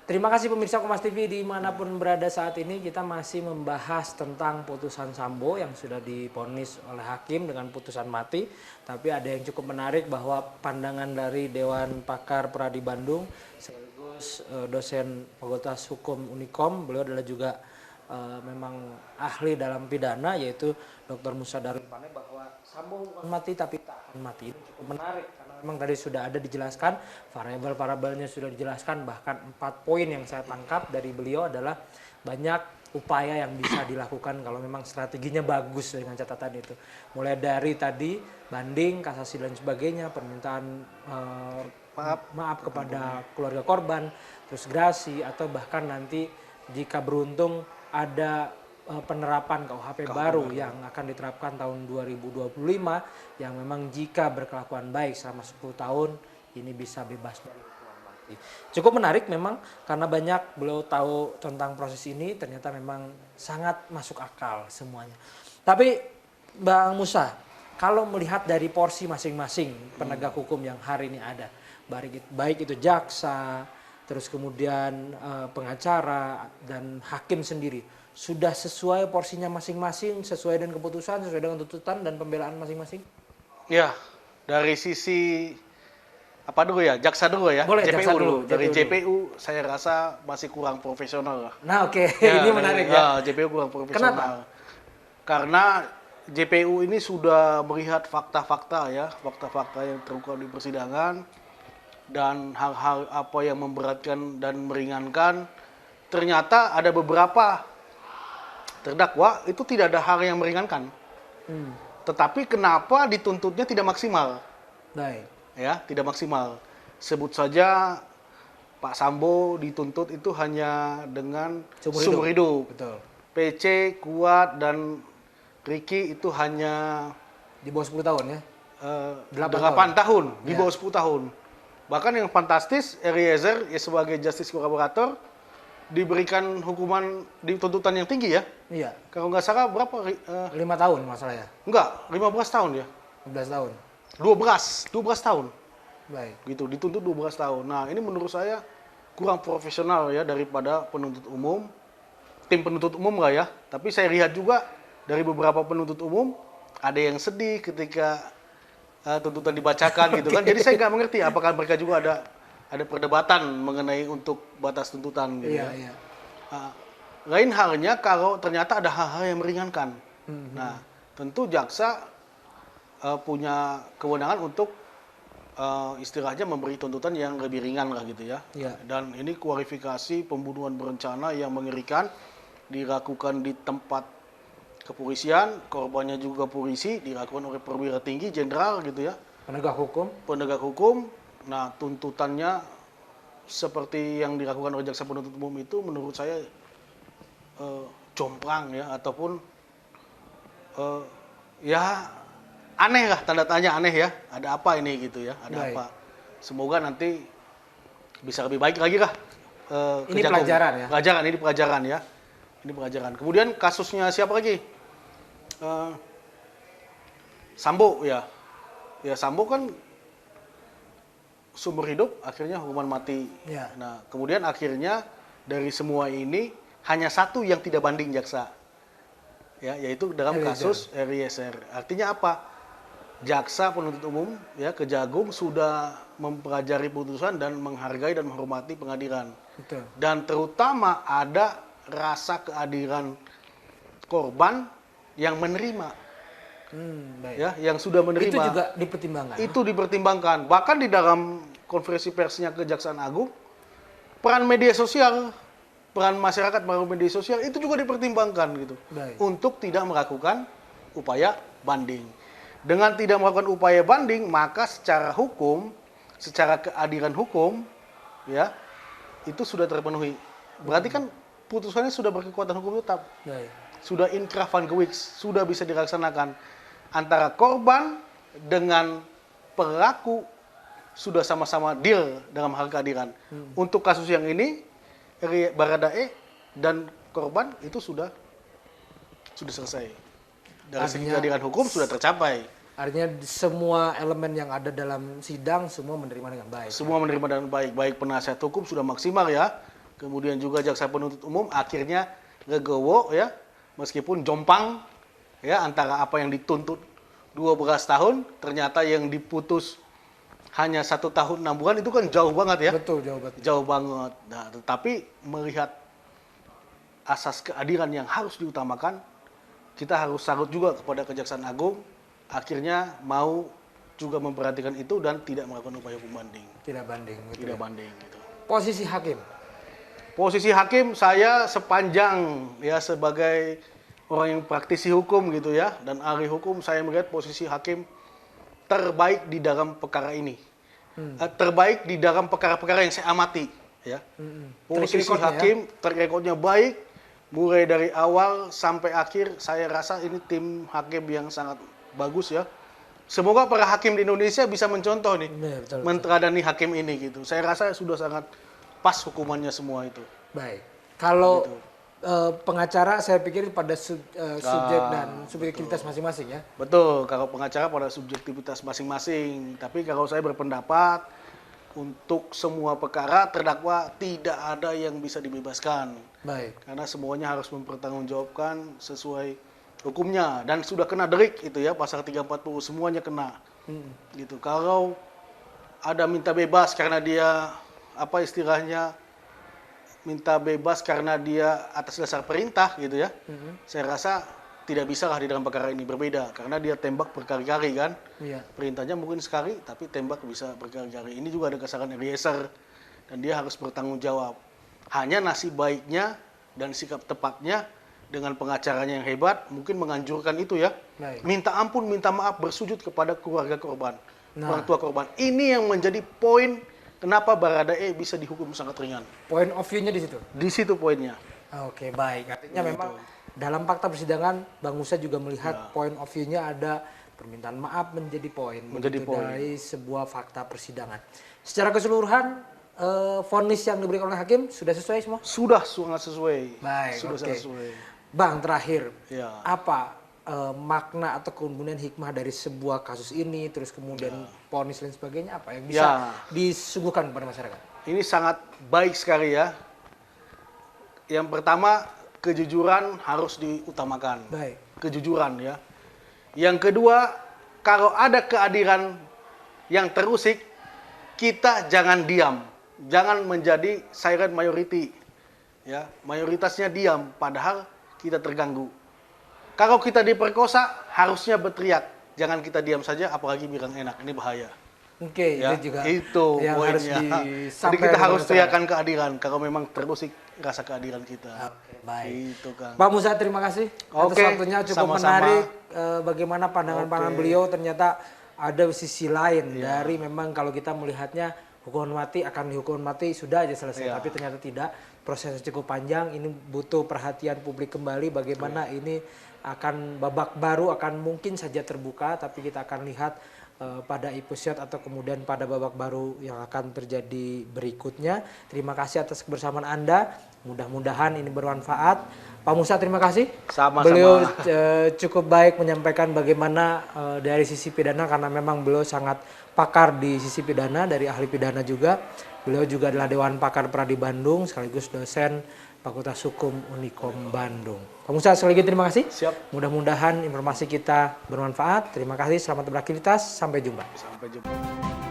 Terima kasih pemirsa Kompas TV dimanapun berada saat ini. Kita masih membahas tentang putusan Sambo yang sudah divonis oleh hakim dengan putusan mati. Tapi ada yang cukup menarik bahwa pandangan dari Dewan Pakar Peradi Bandung sekaligus dosen Fakultas Hukum Unikom, beliau adalah juga memang ahli dalam pidana, yaitu Dr. Musa Darul Pane, bahwa Sambo bukan mati tapi tak akan mati. Ini cukup menarik karena memang tadi sudah ada dijelaskan, variabel-variabelnya sudah dijelaskan, bahkan 4 poin yang saya tangkap dari beliau adalah banyak upaya yang bisa dilakukan kalau memang strateginya bagus dengan catatan itu. Mulai dari tadi banding, kasasi dan sebagainya, permintaan maaf kepada keluarga korban, terus gerasi, atau bahkan nanti jika beruntung ada penerapan KUHP baru yang akan diterapkan tahun 2025 yang memang jika berkelakuan baik selama 10 tahun ini bisa bebas dari hukuman mati. Cukup menarik memang karena banyak beliau tahu tentang proses ini, ternyata memang sangat masuk akal semuanya. Tapi Bang Musa, kalau melihat dari porsi masing-masing penegak hukum yang hari ini ada, baik itu jaksa, terus kemudian pengacara dan hakim sendiri, sudah sesuai porsinya masing-masing, sesuai dengan keputusan, sesuai dengan tuntutan dan pembelaan masing-masing? Ya, dari sisi apa dulu ya? Jaksa dulu ya? Boleh, JPU jaksa dulu. Dari JPU JPU saya rasa masih kurang profesional lah. Nah, oke. Ya, Ini menarik ya. JPU kurang profesional. Kenapa? Karena JPU ini sudah melihat fakta-fakta ya, fakta-fakta yang terungkap di persidangan dan hal-hal apa yang memberatkan dan meringankan. Ternyata ada beberapa terdakwa itu tidak ada hal yang meringankan. Tetapi kenapa dituntutnya tidak maksimal? Baik. Ya, tidak maksimal. Sebut saja Pak Sambo dituntut itu hanya dengan seumur hidup. Betul. PC, Kuat, dan Ricky itu hanya Di bawah 10 tahun ya? 8 tahun, di Ya. bawah 10 tahun. Bahkan yang fantastis, Eliezer ya sebagai justice collaborator diberikan hukuman di tuntutan yang tinggi ya. Iya. Kalau nggak salah berapa? 5 tahun masalahnya. Enggak, 15 tahun ya. 15 tahun. 12 tahun. Baik. Gitu, dituntut 12 tahun. Nah, ini menurut saya kurang profesional ya daripada penuntut umum. Tim penuntut umum lah ya. Tapi saya lihat juga dari beberapa penuntut umum ada yang sedih ketika tuntutan dibacakan gitu kan. Jadi saya nggak mengerti apakah mereka juga ada perdebatan mengenai untuk batas tuntutan gitu Iya, ya. iya. Lain halnya kalau ternyata ada hal-hal yang meringankan. Nah, tentu jaksa punya kewenangan untuk istilahnya memberi tuntutan yang lebih ringan lah gitu ya. Iya. Dan ini kualifikasi pembunuhan berencana yang mengerikan dilakukan di tempat kepolisian, korbannya juga polisi, dilakukan oleh perwira tinggi, jenderal gitu ya. Penegak hukum. Penegak hukum. Nah, tuntutannya seperti yang dilakukan oleh jaksa penuntut umum itu menurut saya jomplang ya, ataupun ya aneh lah, tanda tanya aneh ya. Ada apa ini gitu ya, ada Baik. apa. Semoga nanti bisa lebih baik lagi lah. Ini pelajaran ya? Pelajaran, ini pelajaran ya. Ini pelajaran. Kemudian kasusnya siapa lagi? Sambo ya. Ya Sambo kan seumur hidup, akhirnya hukuman mati. Ya. Nah, kemudian akhirnya dari semua ini hanya satu yang tidak banding jaksa. Ya, yaitu dalam kasus Eliezer. Artinya apa? Jaksa penuntut umum ya Kejagung sudah mempelajari putusan dan menghargai dan menghormati pengadilan. Betul. Dan terutama ada rasa keadilan korban yang menerima. Baik. Ya, yang sudah menerima. Itu juga dipertimbangkan. Itu dipertimbangkan. Bahkan di dalam konferensi persnya Kejaksaan Agung, peran media sosial, peran masyarakat melalui media sosial itu juga dipertimbangkan gitu. Baik. Untuk tidak melakukan upaya banding. Dengan tidak melakukan upaya banding, maka secara hukum, secara keadilan hukum, ya itu sudah terpenuhi. Berarti kan putusannya sudah berkekuatan hukum tetap. Baik. Sudah inkrah van gewis, sudah bisa dilaksanakan. Antara korban dengan pelaku sudah sama-sama deal dalam hal keadilan. Untuk kasus yang ini, Baradae dan korban itu sudah selesai. Dari segi keadilan hukum sudah tercapai. Artinya semua elemen yang ada dalam sidang semua menerima dengan baik. Semua menerima dengan baik. Baik penasihat hukum sudah maksimal ya. kemudian juga jaksa penuntut umum akhirnya legowo ya, meskipun jompang ya antara apa yang dituntut 12 tahun, ternyata yang diputus hanya 1 tahun 6 bulan, itu kan jauh banget ya. Betul, jauh banget. Jauh banget. Nah, tetapi melihat asas keadilan yang harus diutamakan, kita harus salut juga kepada Kejaksaan Agung, akhirnya mau juga memperhatikan itu dan tidak melakukan upaya hukum banding. Tidak banding. Gitu Tidak ya. banding gitu. Posisi hakim. Posisi hakim, saya sepanjang ya sebagai orang yang praktisi hukum gitu ya, dan ahli hukum, saya melihat posisi hakim terbaik di dalam perkara ini. Terbaik di dalam perkara-perkara yang saya amati ya. Posisi hakim track recordnya baik, mulai dari awal sampai akhir. Saya rasa ini tim hakim yang sangat bagus ya. Semoga para hakim di Indonesia bisa mencontoh nih, menteladani hakim ini gitu. Saya rasa sudah sangat pas hukumannya semua itu. Baik. Kalau pengacara, saya pikir pada subjek dan subjektivitas masing-masing ya. Betul, kalau pengacara pada subjektivitas masing-masing. Tapi kalau saya berpendapat, untuk semua perkara terdakwa tidak ada yang bisa dibebaskan. Baik. Karena semuanya harus mempertanggungjawabkan sesuai hukumnya. Dan sudah kena delik itu ya, pasal 340, semuanya kena. Gitu. Kalau ada minta bebas karena dia, apa istilahnya, minta bebas karena dia atas dasar perintah gitu ya. Saya rasa tidak bisa lah di dalam perkara ini, berbeda. Karena dia tembak berkali-kali kan. Iya. Perintahnya mungkin sekali, tapi tembak bisa berkali-kali. Ini juga ada kesalahan Eliezer. Dan dia harus bertanggung jawab. Hanya nasib baiknya dan sikap tepatnya dengan pengacaranya yang hebat, mungkin menganjurkan itu ya. Baik. Minta ampun, minta maaf, bersujud kepada keluarga korban. Orang tua korban. Ini yang menjadi poin kenapa Baradae bisa dihukum sangat ringan. Point of view-nya di situ? Di situ poinnya. Oke, baik. Artinya memang dalam fakta persidangan, Bang Musa juga melihat point of view-nya ada permintaan maaf menjadi poin. Menjadi poin. Dari sebuah fakta persidangan. Secara keseluruhan, vonis yang diberikan oleh hakim sudah sesuai semua? Sudah sangat sesuai. Baik, sudah sangat sesuai. Bang, terakhir, Ya. apa makna atau kemudian hikmah dari sebuah kasus ini, terus kemudian vonis dan sebagainya, apa yang bisa disuguhkan kepada masyarakat? Ini sangat baik sekali ya. Yang pertama, kejujuran harus diutamakan. Baik. Kejujuran ya. Yang kedua, kalau ada keadilan yang terusik, kita jangan diam. Jangan menjadi silent majority. Ya, mayoritasnya diam, padahal kita terganggu. Kalau kita diperkosa, harusnya berteriak. Jangan kita diam saja, apalagi bilang enak. Ini bahaya. Oke, Ya, itu juga itu yang poinnya. harus disampaikan. Jadi kita harus kepada teriakan keadilan kalau memang terusik rasa keadilan kita. Oke, baik. Itu kan. Pak Musa, terima kasih atas Oke, waktunya, cukup sama-sama. menarik bagaimana pandangan-pandangan beliau. Ternyata ada sisi lain dari memang kalau kita melihatnya hukuman mati akan dihukum mati sudah aja selesai, tapi ternyata tidak. Prosesnya cukup panjang, ini butuh perhatian publik kembali bagaimana ini akan babak baru, akan mungkin saja terbuka, tapi kita akan lihat pada episode atau kemudian pada babak baru yang akan terjadi berikutnya. Terima kasih atas kebersamaan Anda, mudah-mudahan ini bermanfaat. Pak Musa, terima kasih. Sama-sama. Beliau cukup baik menyampaikan bagaimana dari sisi pidana, karena memang beliau sangat pakar di sisi pidana, dari ahli pidana juga. Beliau juga adalah Dewan Pakar Pradi Bandung, sekaligus dosen Fakultas Hukum Unikom Bandung. Pak Musa, sekali lagi terima kasih. Siap. Mudah-mudahan informasi kita bermanfaat. Terima kasih, selamat beraktivitas. Sampai jumpa. Sampai jumpa.